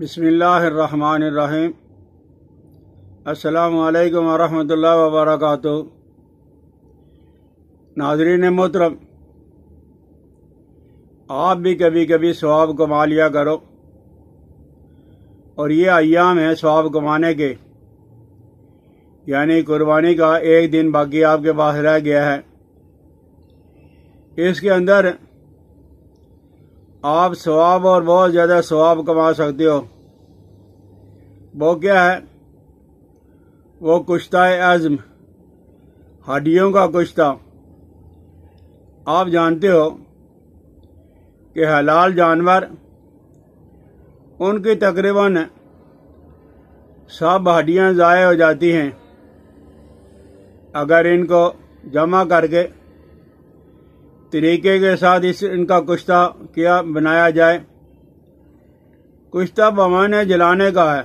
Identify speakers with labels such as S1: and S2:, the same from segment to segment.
S1: بسم اللہ الرحمن الرحیم۔ السلام علیکم ورحمۃ اللہ وبرکاتہ۔ ناظرین محترم، آپ بھی کبھی کبھی ثواب کما لیا کرو، اور یہ ایام ہیں ثواب کمانے کے، یعنی قربانی کا ایک دن باقی آپ کے پاس رہ گیا ہے۔ اس کے اندر آپ ثواب اور بہت زیادہ ثواب کما سکتے ہو۔ وہ کیا ہے؟ وہ کشتہ عزم، ہڈیوں کا کشتہ۔ آپ جانتے ہو کہ حلال جانور ان کی تقریباً سب ہڈیاں ضائع ہو جاتی ہیں اگر ان کو جمع کر کے طریقے کے ساتھ ان کا کشتہ بنایا جائے۔ کشتہ بمانے جلانے کا ہے،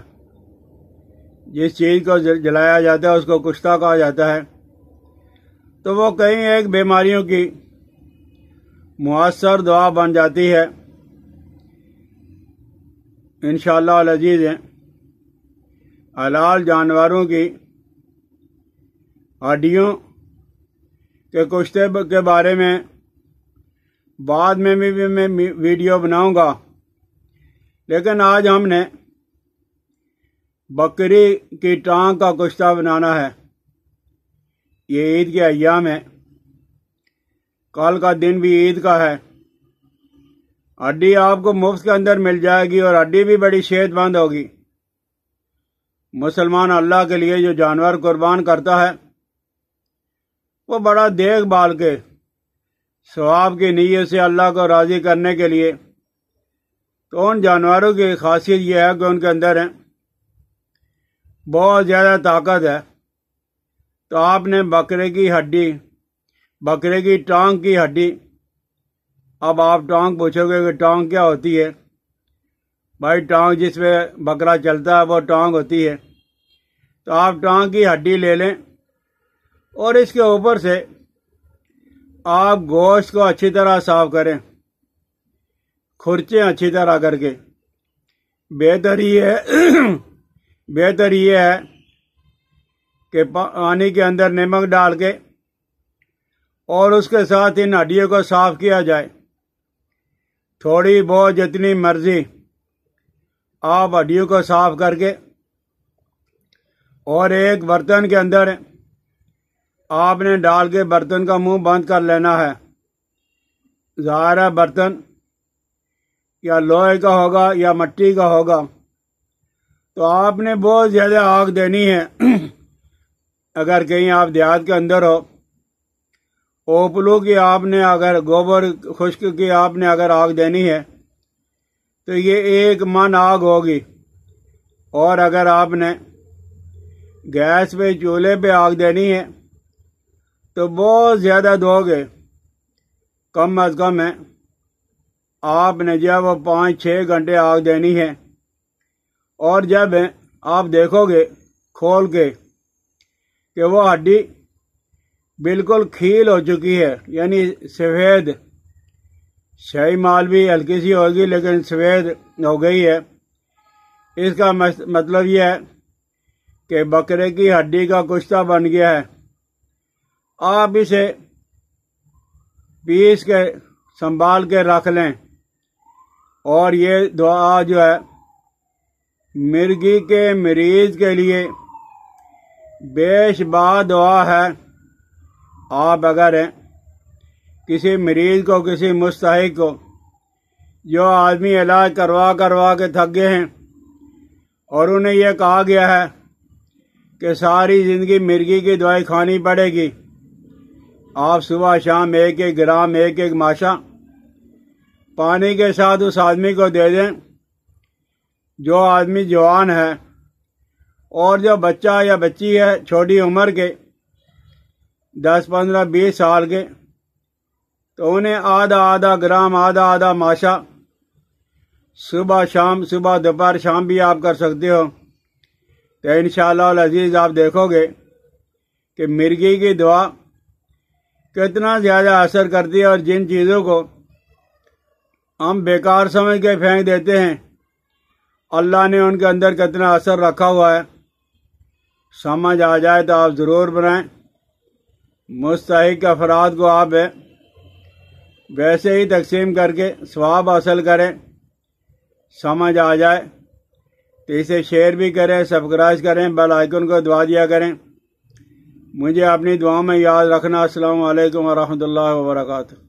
S1: جس چیز کو جلایا جاتا ہے اس کو کشتہ کہا جاتا ہے۔ تو وہ کئی ایک بیماریوں کی مؤثر دوا بن جاتی ہے انشاءاللہ العزیز۔ حلال جانوروں کی ہڈیوں کے کشتے کے بارے میں بعد میں بھی میں ویڈیو بناؤں گا، لیکن آج ہم نے بکری کی ٹانگ کا کشتہ بنانا ہے۔ یہ عید کے ایام ہے، کل کا دن بھی عید کا ہے۔ ہڈی آپ کو مفت کے اندر مل جائے گی، اور ہڈی بھی بڑی صحت مند ہوگی۔ مسلمان اللہ کے لیے جو جانور قربان کرتا ہے وہ بڑا دیکھ بھال کے ثواب کی نیت سے اللہ کو راضی کرنے کے لیے، تو ان جانوروں کی خاصیت یہ ہے کہ ان کے اندر بہت زیادہ طاقت ہے۔ تو آپ نے بکرے کی ہڈی، بکرے کی ٹانگ کی ہڈی، اب آپ ٹانگ پوچھو گے کہ ٹانگ کیا ہوتی ہے؟ بھائی ٹانگ جس پہ بکرا چلتا ہے وہ ٹانگ ہوتی ہے۔ تو آپ ٹانگ کی ہڈی لے لیں، اور اس کے اوپر سے آپ گوشت کو اچھی طرح صاف کریں، کھرچیں اچھی طرح کر کے۔ بہتر یہ ہے کہ پانی کے اندر نمک ڈال کے اور اس کے ساتھ ان ہڈیوں کو صاف کیا جائے۔ تھوڑی بہت جتنی مرضی آپ ہڈیوں کو صاف کر کے، اور ایک برتن کے اندر آپ نے ڈال کے برتن کا منہ بند کر لینا ہے۔ ظاہر ہے برتن یا لوہے کا ہوگا یا مٹی کا ہوگا، تو آپ نے بہت زیادہ آگ دینی ہے۔ اگر کہیں آپ دیہات کے اندر ہو، اوپلو کی آپ نے اگر گوبر خشک کی آپ نے اگر آگ دینی ہے تو یہ 1 من آگ ہوگی۔ اور اگر آپ نے گیس پہ چولہے پہ آگ دینی ہے تو بہت زیادہ دو گے، کم از کم ہے آپ نے جب وہ 5-6 گھنٹے آگ دینی ہے۔ اور جب آپ دیکھو گے کھول کے کہ وہ ہڈی بالکل کھیل ہو چکی ہے، یعنی سفید، شہی مال بھی ہلکی سی ہوگی لیکن سفید ہو گئی ہے، اس کا مطلب یہ ہے کہ بکرے کی ہڈی کا کشتہ بن گیا ہے۔ آپ اسے پیس کے سنبھال کے رکھ لیں، اور یہ دعا جو ہے مرغی کے مریض کے لیے بیش با دعا ہے۔ آپ اگر کسی مریض کو، کسی مستحق کو، جو آدمی علاج کروا کے تھک گئے ہیں اور انہیں یہ کہا گیا ہے کہ ساری زندگی مرغی کی دوائی کھانی پڑے گی، آپ صبح شام 1-1 گرام 1-1 ماشا پانی کے ساتھ اس آدمی کو دے دیں، جو آدمی جوان ہے، اور جو بچہ یا بچی ہے چھوٹی عمر کے 10-15-20 سال کے، تو انہیں آدھا گرام آدھا ماشا صبح شام، صبح دوپہر شام بھی آپ کر سکتے ہو۔ تو انشاءاللہ العزیز آپ دیکھو گے کہ مرغی کی دعا کتنا زیادہ اثر کرتی ہے، اور جن چیزوں کو ہم بیکار سمجھ کے پھینک دیتے ہیں اللہ نے ان کے اندر کتنا اثر رکھا ہوا ہے سمجھ آ جائے تو آپ ضرور بنائیں۔ مستحق افراد کو آپ ویسے ہی تقسیم کر کے ثواب حاصل کریں۔ سمجھ آ جائے تو اسے شیئر بھی کریں، سبسکرائب کریں، بیل آئیکن کو دبا دیا کریں۔ مجھے اپنی دعاؤں میں یاد رکھنا۔ السلام علیکم ورحمۃ اللہ وبرکاتہ۔